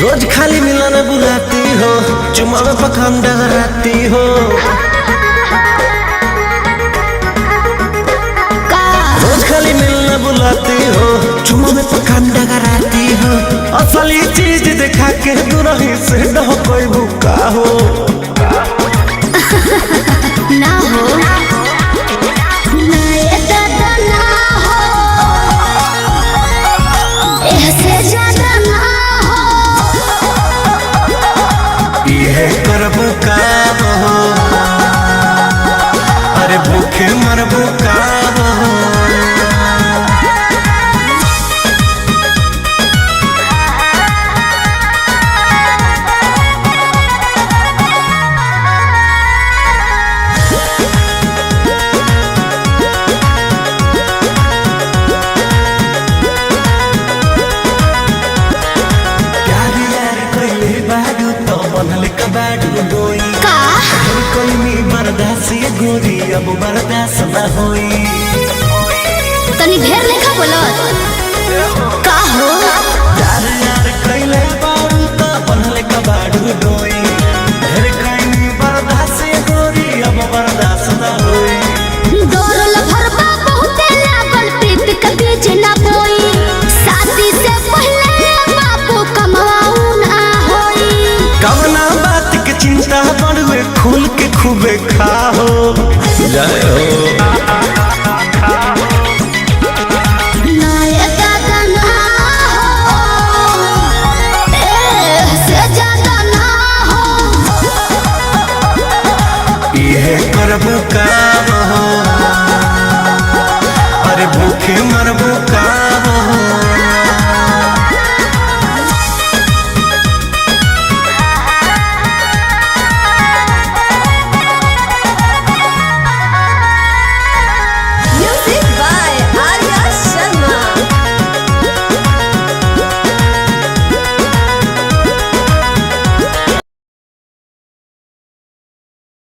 रोज खाली मिलने बुलाती हो, चुमा में पकान डगराती हो। रोज खाली मिलने बुलाती हो, चुमा में पकान डगराती हो। असली चीज दिखा के दुरही से न कोई भूखा हो ना हो करबू काम हो, अरे भूखे मरबू काम हो। गोरी अब बर्दाश्त न होई, तनी ढेर लेखा बोलत का हो यार यार कइले बारू त बनले कबाड़ू डोई।